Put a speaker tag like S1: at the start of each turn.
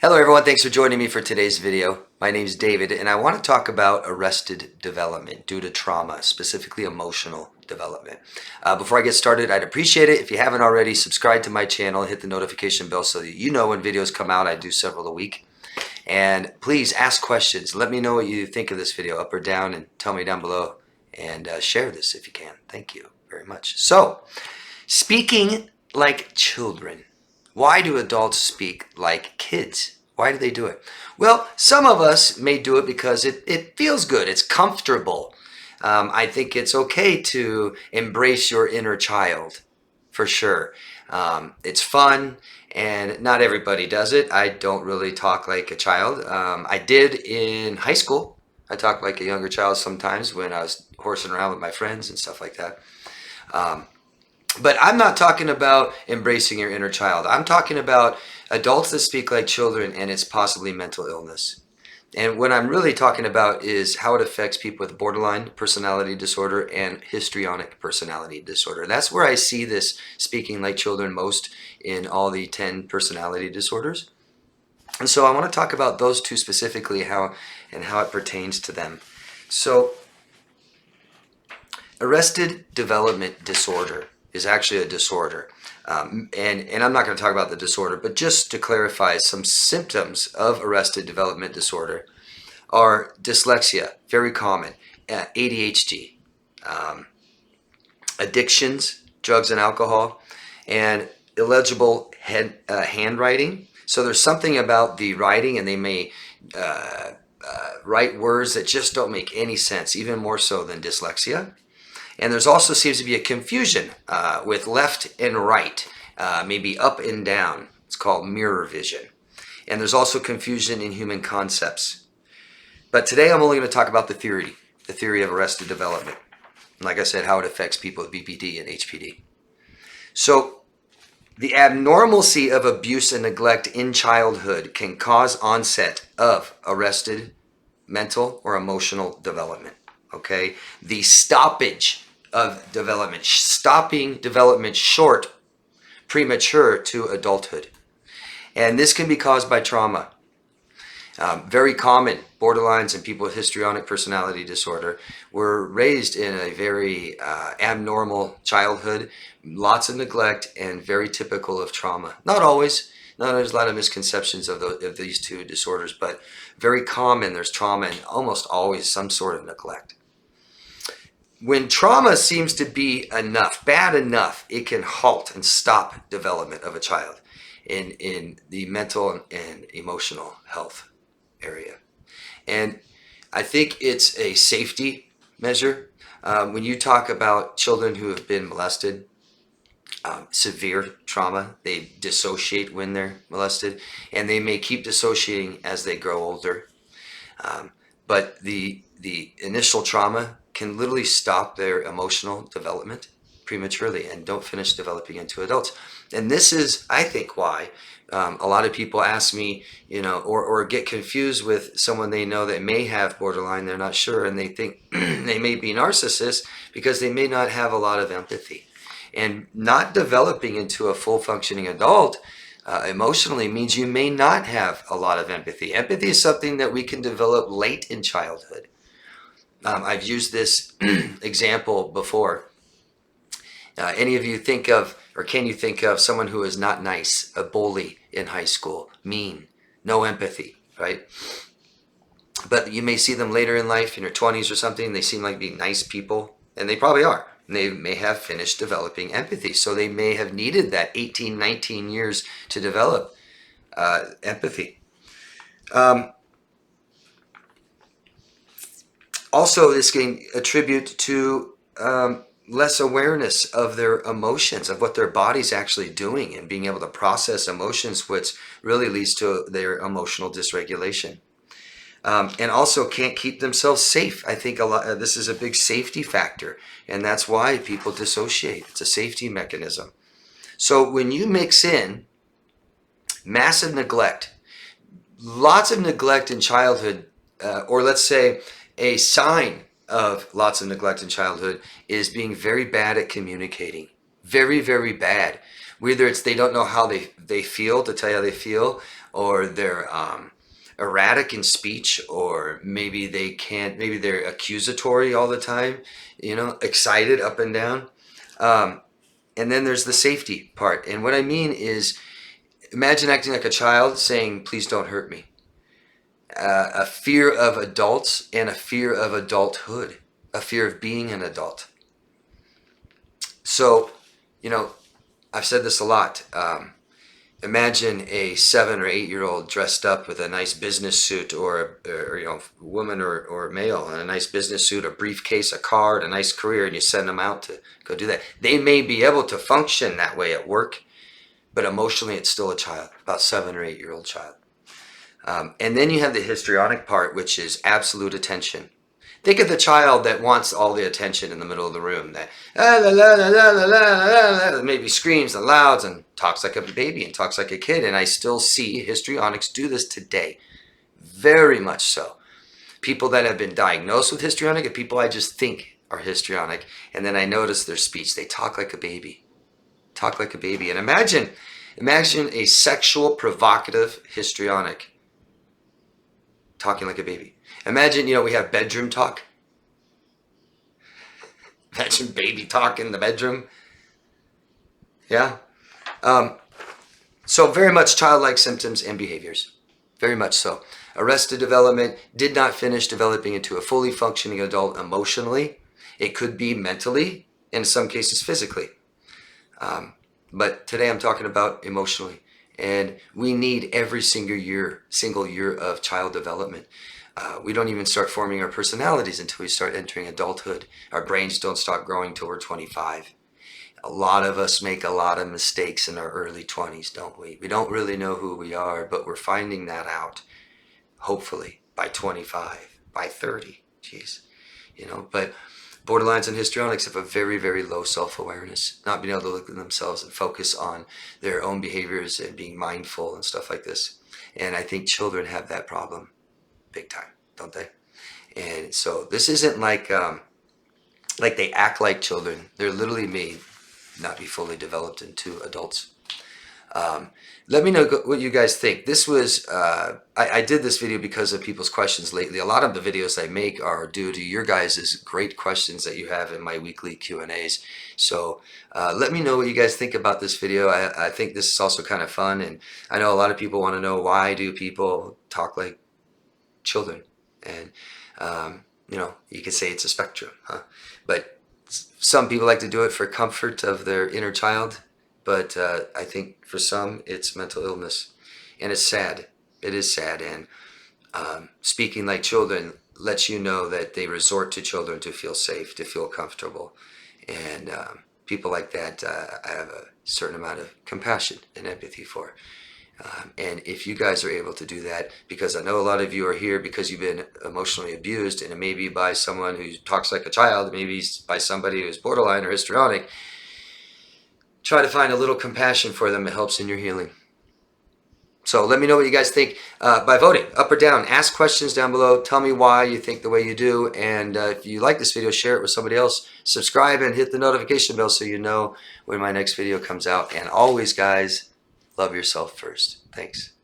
S1: Hello everyone, thanks for joining me for today's video. My name is David and I want to talk about arrested development due to trauma, specifically emotional development. Before I get started, I'd appreciate it if you haven't already, subscribe to my channel and hit the notification bell so that you know when videos come out. I do several a week. And please ask questions. Let me know what you think of this video, up or down, and tell me down below. And share this if you can. Thank you very much. So, speaking like children. Why do adults speak like kids? Why do they do it? Well, some of us may do it because it feels good. It's comfortable. I think it's okay to embrace your inner child, for sure. It's fun, and not everybody does it. I don't really talk like a child. I did in high school. I talked like a younger child sometimes when I was horsing around with my friends and stuff like that. But I'm not talking about embracing your inner child. I'm talking about adults that speak like children, and it's possibly mental illness. And what I'm really talking about is how it affects people with borderline personality disorder and histrionic personality disorder. That's where I see this speaking like children most in all the 10 personality disorders. And so I want to talk about those two specifically, how it pertains to them. So arrested development disorder is actually a disorder. And I'm not going to talk about the disorder, but just to clarify, some symptoms of arrested development disorder are dyslexia, very common, ADHD, addictions, drugs and alcohol, and illegible handwriting. So there's something about the writing, and they may write words that just don't make any sense, even more so than dyslexia. And there's also seems to be a confusion with left and right, maybe up and down. It's called mirror vision. And there's also confusion in human concepts. But today I'm only going to talk about the theory of arrested development. And like I said, how it affects people with BPD and HPD. So the abnormalcy of abuse and neglect in childhood can cause onset of arrested mental or emotional development. Okay, the stoppage of development, stopping development short, premature to adulthood. And this can be caused by trauma. Very common, borderlines and people with histrionic personality disorder were raised in a very abnormal childhood, lots of neglect, and very typical of trauma. Not always. No, there's a lot of misconceptions of these two disorders, but very common, there's trauma and almost always some sort of neglect. When trauma seems to be enough, bad enough, it can halt and stop development of a child in the mental and emotional health area. And I think it's a safety measure. When you talk about children who have been molested, severe trauma, they dissociate when they're molested, and they may keep dissociating as they grow older. But the initial trauma can literally stop their emotional development prematurely and don't finish developing into adults. And this is, I think, why a lot of people ask me, or get confused with someone they know that may have borderline. They're not sure, and they think they may be narcissists because they may not have a lot of empathy. And not developing into a full functioning adult emotionally means you may not have a lot of empathy. Empathy is something that we can develop late in childhood. I've used this example before. Any of you think of, or can you think of someone who is not nice, a bully in high school, mean, no empathy, right? But you may see them later in life, in your 20s or something, they seem like being nice people, and they probably are. And they may have finished developing empathy, so they may have needed that 18, 19 years to develop empathy. Also, this can attribute to less awareness of their emotions, of what their body's actually doing, and being able to process emotions, which really leads to their emotional dysregulation. And also can't keep themselves safe. I think this is a big safety factor, and that's why people dissociate. It's a safety mechanism. So when you mix in massive neglect, lots of neglect in childhood, or let's say a sign of lots of neglect in childhood is being very bad at communicating. Very, very bad. Whether it's they don't know how they feel, to tell you how they feel, or they're erratic in speech, or maybe maybe they're accusatory all the time, excited up and down. And then there's the safety part. And what I mean is, imagine acting like a child saying, please don't hurt me. A fear of adults and a fear of adulthood, a fear of being an adult. So, I've said this a lot. Imagine a 7 or 8-year-old dressed up with a nice business suit, or woman or male in a nice business suit, a briefcase, a car, a nice career, and you send them out to go do that. They may be able to function that way at work, but emotionally it's still a child, about 7 or 8-year-old child. And then you have the histrionic part, which is absolute attention. Think of the child that wants all the attention in the middle of the room, that maybe screams and louds and talks like a baby and talks like a kid. And I still see histrionics do this today, very much so. People that have been diagnosed with histrionic and people I just think are histrionic, and then I notice their speech. They talk like a baby, And imagine a sexual, provocative histrionic talking like a baby. Imagine, we have bedroom talk. Imagine baby talk in the bedroom. Yeah. So very much childlike symptoms and behaviors. Very much so. Arrested development, did not finish developing into a fully functioning adult emotionally. It could be mentally, in some cases physically. But today I'm talking about emotionally. And we need every single year of child development. We don't even start forming our personalities until we start entering adulthood. Our brains don't start growing till we're 25. A lot of us make a lot of mistakes in our early 20s, don't we? We don't really know who we are, but we're finding that out, hopefully, by 25, by 30, geez. But borderlines and histrionics have a very, very low self-awareness, not being able to look at themselves and focus on their own behaviors and being mindful and stuff like this. And I think children have that problem big time, don't they? And so this isn't like they act like children. They're literally may not be fully developed into adults. Let me know what you guys think. This was, I did this video because of people's questions lately. A lot of the videos I make are due to your guys' great questions that you have in my weekly Q&As. So let me know what you guys think about this video. I think this is also kind of fun. And I know a lot of people want to know, why do people talk like children? And, you could say it's a spectrum, huh? But some people like to do it for comfort of their inner child. But I think for some, it's mental illness. And it's sad. It is sad. And speaking like children lets you know that they resort to children to feel safe, to feel comfortable. And people like that, I have a certain amount of compassion and empathy for. And if you guys are able to do that, because I know a lot of you are here because you've been emotionally abused, and it may be by someone who talks like a child, maybe by somebody who's borderline or histrionic, try to find a little compassion for them. It helps in your healing. So let me know what you guys think by voting up or down. Ask questions down below. Tell me why you think the way you do. And if you like this video, share it with somebody else. Subscribe and hit the notification bell so you know when my next video comes out. And always, guys, love yourself first. Thanks.